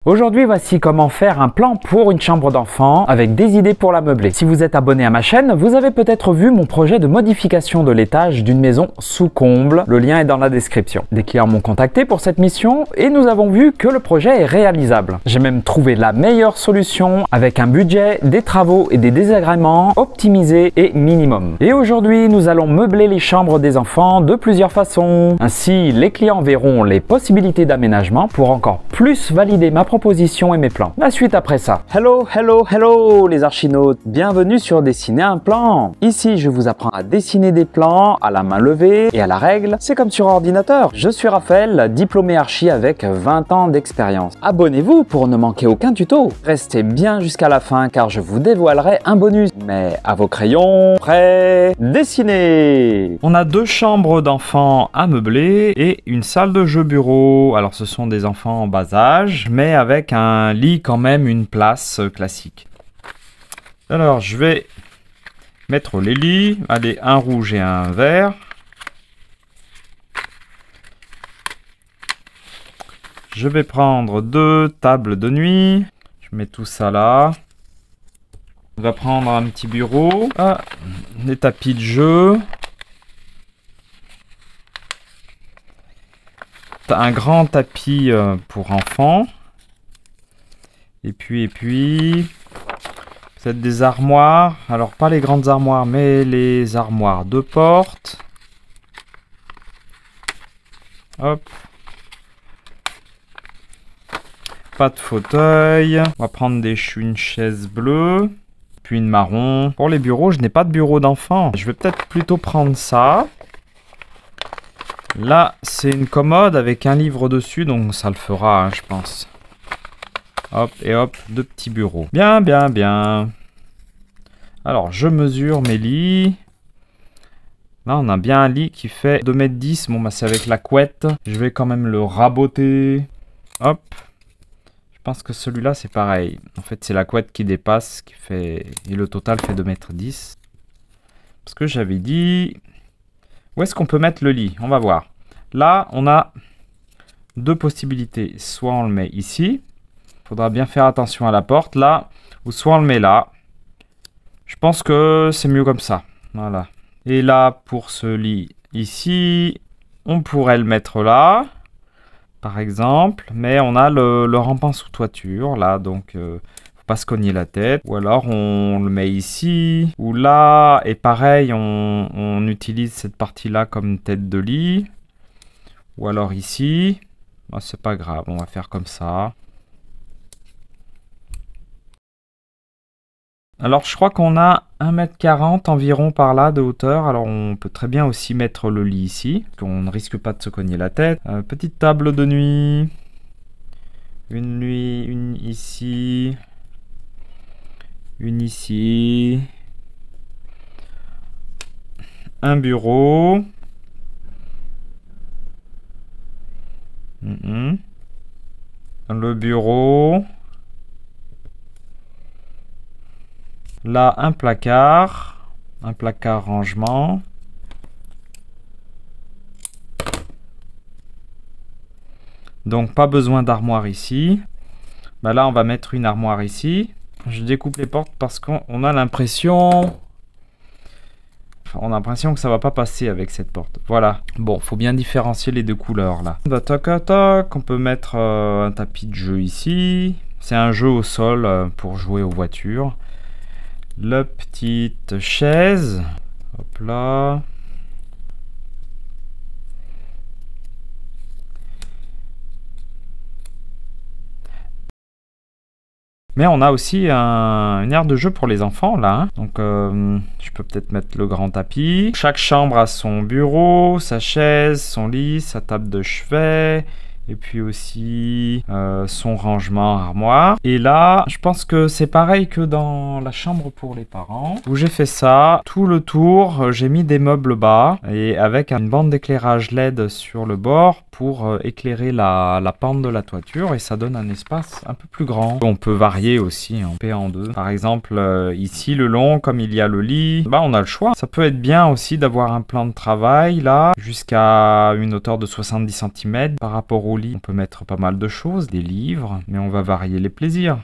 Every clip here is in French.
Aujourd'hui, voici comment faire un plan pour une chambre d'enfant avec des idées pour la meubler. Si vous êtes abonné à ma chaîne, vous avez peut-être vu mon projet de modification de l'étage d'une maison sous comble. Le lien est dans la description. Des clients m'ont contacté pour cette mission et nous avons vu que le projet est réalisable. J'ai même trouvé la meilleure solution avec un budget, des travaux et des désagréments optimisés et minimum. Et aujourd'hui, nous allons meubler les chambres des enfants de plusieurs façons. Ainsi, les clients verront les possibilités d'aménagement pour encore plus valider ma proposition et mes plans. La suite après ça. Hello les archinautes, bienvenue sur Dessiner un plan. Ici je vous apprends à dessiner des plans à la main levée et à la règle, c'est comme sur ordinateur. Je suis Raphaël, diplômé archi avec 20 ans d'expérience. Abonnez-vous pour ne manquer aucun tuto. Restez bien jusqu'à la fin car je vous dévoilerai un bonus. Mais à vos crayons, prêts, dessinez. On a deux chambres d'enfants à meubler et une salle de jeu bureau. Alors ce sont des enfants en bas âge, mais avec un lit quand même, une place classique. Alors je vais mettre les lits, allez, un rouge et un vert. Je vais prendre deux tables de nuit, je mets tout ça là. On va prendre un petit bureau, des tapis de jeu. Un grand tapis pour enfants. Et puis, peut-être des armoires. Alors, pas les grandes armoires, mais les armoires de porte. Hop. Pas de fauteuil. On va prendre une chaise bleue. Puis une marron. Pour les bureaux, je n'ai pas de bureau d'enfant. Je vais peut-être plutôt prendre ça. Là, c'est une commode avec un livre dessus, donc ça le fera, hein, je pense. Hop, et hop, deux petits bureaux. Bien. Alors, je mesure mes lits. Là, on a bien un lit qui fait 2,10 m. Bon, bah, c'est avec la couette. Je vais quand même le raboter. Hop. Je pense que celui-là, c'est pareil. En fait, c'est la couette qui dépasse, qui fait... Et le total fait 2,10 m. Parce que j'avais dit... Où est-ce qu'on peut mettre le lit? On va voir. Là, on a deux possibilités. Soit on le met ici. Il faudra bien faire attention à la porte, là. Ou soit on le met là. Je pense que c'est mieux comme ça. Voilà. Et là, pour ce lit ici, on pourrait le mettre là, par exemple. Mais on a le rampant sous toiture, là. Donc, faut pas se cogner la tête. Ou alors, on le met ici. Ou là. Et pareil, on utilise cette partie-là comme tête de lit. Ou alors ici. Bah, c'est pas grave, on va faire comme ça. Alors, je crois qu'on a 1,40 m environ par là de hauteur. Alors, on peut très bien aussi mettre le lit ici. On ne risque pas de se cogner la tête. Petite table de nuit. Une ici. Une ici. Un bureau. Le bureau. Là, un placard rangement. Donc, pas besoin d'armoire ici. Bah là, on va mettre une armoire ici. Je découpe les portes parce qu'on a l'impression... Enfin, on a l'impression que ça va pas passer avec cette porte. Voilà. Bon, faut bien différencier les deux couleurs, là. Bah, toc. On peut mettre un tapis de jeu ici. C'est un jeu au sol pour jouer aux voitures. La petite chaise. Hop là. Mais on a aussi une aire de jeu pour les enfants, là. Hein. Donc, je peux peut-être mettre le grand tapis. Chaque chambre a son bureau, sa chaise, son lit, sa table de chevet. Et puis aussi son rangement armoire. Et là, je pense que c'est pareil que dans la chambre pour les parents. Où j'ai fait ça. Tout le tour, j'ai mis des meubles bas. Et avec une bande d'éclairage LED sur le bord pour éclairer la pente de la toiture. Et ça donne un espace un peu plus grand. On peut varier aussi en P en deux. Par exemple, ici, le long, comme il y a le lit, bah, on a le choix. Ça peut être bien aussi d'avoir un plan de travail là. Jusqu'à une hauteur de 70 cm par rapport au lit, on peut mettre pas mal de choses, des livres, mais on va varier les plaisirs.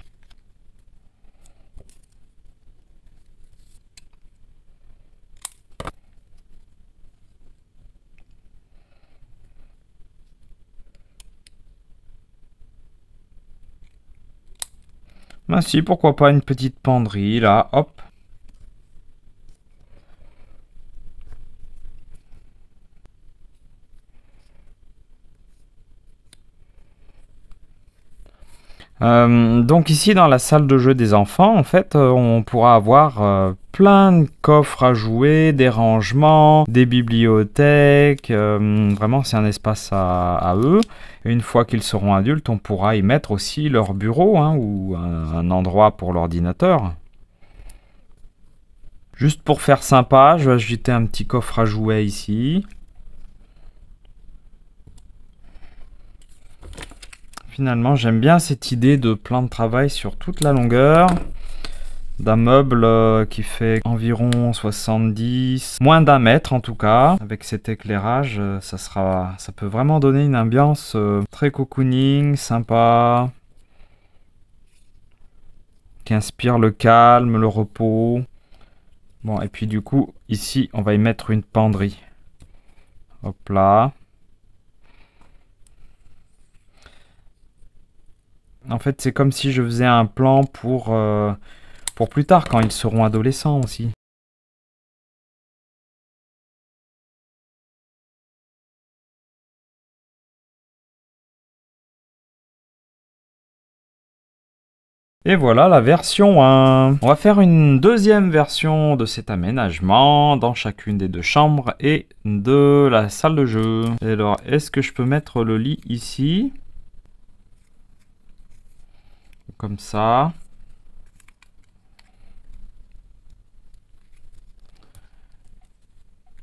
Ah si, pourquoi pas une petite penderie là, hop. Donc ici dans la salle de jeu des enfants, en fait, on pourra avoir plein de coffres à jouer, des rangements, des bibliothèques. Vraiment, c'est un espace à eux. Et une fois qu'ils seront adultes, on pourra y mettre aussi leur bureau hein, ou un endroit pour l'ordinateur. Juste pour faire sympa, je vais ajouter un petit coffre à jouets ici. Finalement, j'aime bien cette idée de plan de travail sur toute la longueur d'un meuble qui fait environ 70, moins d'1 mètre en tout cas. Avec cet éclairage, ça peut vraiment donner une ambiance très cocooning, sympa, qui inspire le calme, le repos. Bon, et puis du coup, ici, on va y mettre une penderie. Hop là. En fait, c'est comme si je faisais un plan pour plus tard, quand ils seront adolescents aussi. Et voilà la version 1. On va faire une deuxième version de cet aménagement dans chacune des deux chambres et de la salle de jeu. Et alors, est-ce que je peux mettre le lit ici? Comme ça.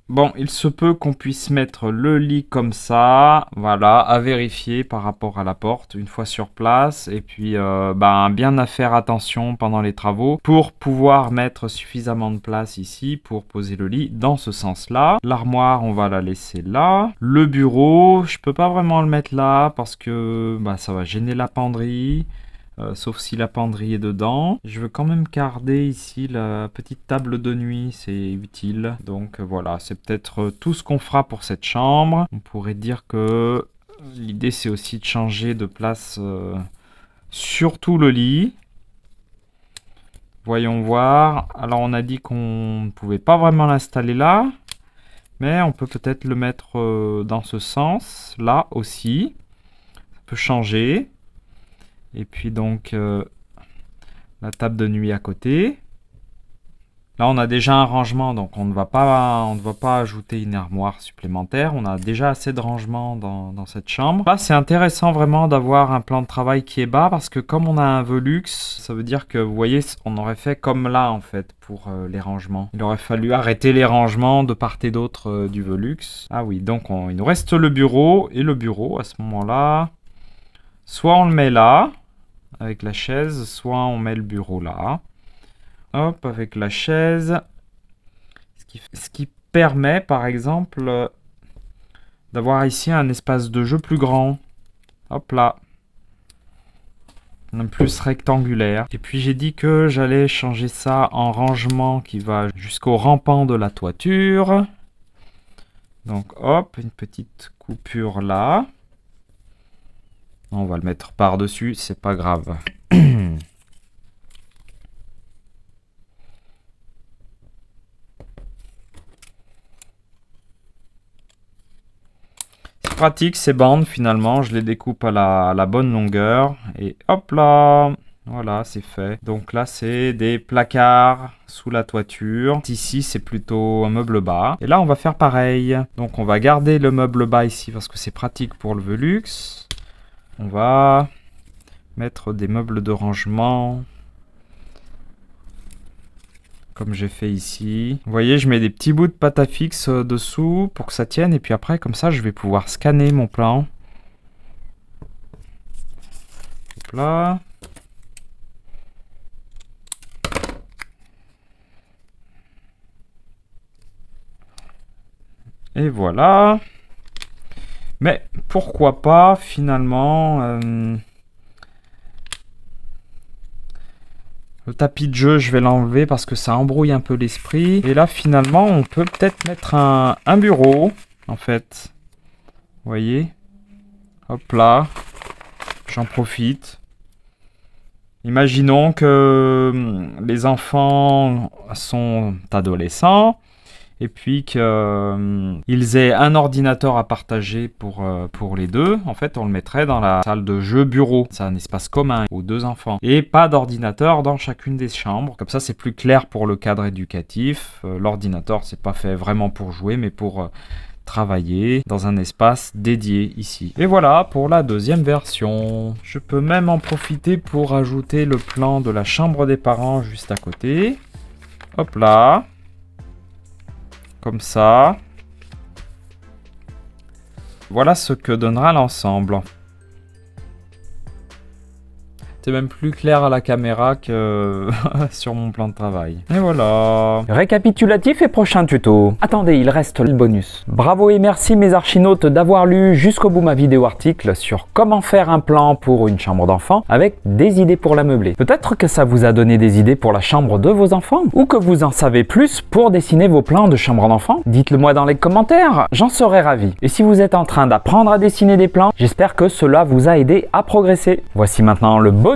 Bon, il se peut qu'on puisse mettre le lit comme ça, voilà, à vérifier par rapport à la porte une fois sur place. Et puis, bien à faire attention pendant les travaux pour pouvoir mettre suffisamment de place ici pour poser le lit dans ce sens-là. L'armoire, on va la laisser là. Le bureau, je peux pas vraiment le mettre là parce que ça va gêner la penderie. Sauf si la penderie est dedans. Je veux quand même garder ici la petite table de nuit, c'est utile. Donc voilà, c'est peut-être tout ce qu'on fera pour cette chambre. On pourrait dire que l'idée c'est aussi de changer de place surtout le lit. Voyons voir. Alors on a dit qu'on ne pouvait pas vraiment l'installer là. Mais on peut peut-être le mettre dans ce sens, là aussi. Ça peut changer. Et puis donc la table de nuit à côté. Là on a déjà un rangement, donc on ne va pas ajouter une armoire supplémentaire. On a déjà assez de rangement dans cette chambre. Là c'est intéressant vraiment d'avoir un plan de travail qui est bas parce que comme on a un Velux, ça veut dire que vous voyez on aurait fait comme là en fait pour les rangements. Il aurait fallu arrêter les rangements de part et d'autre du Velux. Ah oui, donc il nous reste le bureau et le bureau à ce moment-là. Soit on le met là avec la chaise, soit on met le bureau là. Hop, avec la chaise. Ce qui permet, par exemple, d'avoir ici un espace de jeu plus grand. Hop là. Un plus rectangulaire. Et puis j'ai dit que j'allais changer ça en rangement qui va jusqu'au rampant de la toiture. Donc hop, une petite coupure là. On va le mettre par-dessus, c'est pas grave. C'est pratique ces bandes finalement, je les découpe à la bonne longueur. Et hop là, voilà, c'est fait. Donc là, c'est des placards sous la toiture. Ici, c'est plutôt un meuble bas. Et là, on va faire pareil. Donc on va garder le meuble bas ici parce que c'est pratique pour le Velux. On va mettre des meubles de rangement comme j'ai fait ici. Vous voyez, je mets des petits bouts de pâte à fixe dessous pour que ça tienne et puis après comme ça je vais pouvoir scanner mon plan. Hop là. Et voilà. Mais pourquoi pas finalement le tapis de jeu, je vais l'enlever parce que ça embrouille un peu l'esprit. Et là finalement on peut peut-être mettre un bureau en fait. Vous voyez? Hop là. J'en profite. Imaginons que les enfants sont adolescents et puis qu'ils aient un ordinateur à partager pour les deux. En fait, on le mettrait dans la salle de jeu bureau. C'est un espace commun aux deux enfants. Et pas d'ordinateur dans chacune des chambres. Comme ça, c'est plus clair pour le cadre éducatif. L'ordinateur, c'est pas fait vraiment pour jouer, mais pour travailler dans un espace dédié ici. Et voilà pour la deuxième version. Je peux même en profiter pour ajouter le plan de la chambre des parents juste à côté. Hop là. Comme ça. Voilà ce que donnera l'ensemble. C'est même plus clair à la caméra que sur mon plan de travail. Et voilà. Récapitulatif et prochain tuto. Attendez, il reste le bonus. Bravo et merci mes archinautes d'avoir lu jusqu'au bout ma vidéo article sur comment faire un plan pour une chambre d'enfant avec des idées pour la meubler. Peut-être que ça vous a donné des idées pour la chambre de vos enfants ou que vous en savez plus pour dessiner vos plans de chambre d'enfant. Dites-le moi dans les commentaires, j'en serais ravi. Et si vous êtes en train d'apprendre à dessiner des plans, j'espère que cela vous a aidé à progresser. Voici maintenant le bonus.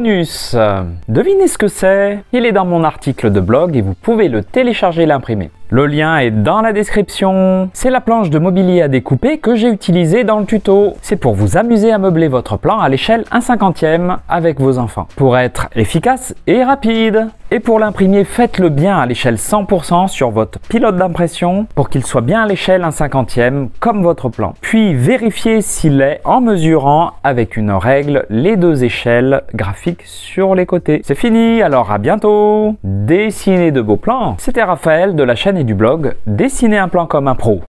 Devinez ce que c'est? Il est dans mon article de blog et vous pouvez le télécharger et l'imprimer. Le lien est dans la description. C'est la planche de mobilier à découper que j'ai utilisée dans le tuto. C'est pour vous amuser à meubler votre plan à l'échelle 1/50e avec vos enfants. Pour être efficace et rapide. Et pour l'imprimer, faites-le bien à l'échelle 100% sur votre pilote d'impression pour qu'il soit bien à l'échelle 1/50e comme votre plan. Puis vérifiez s'il est en mesurant avec une règle les deux échelles graphiques sur les côtés. C'est fini, alors à bientôt. Dessinez de beaux plans. C'était Raphaël de la chaîne et du blog Dessiner un plan comme un pro.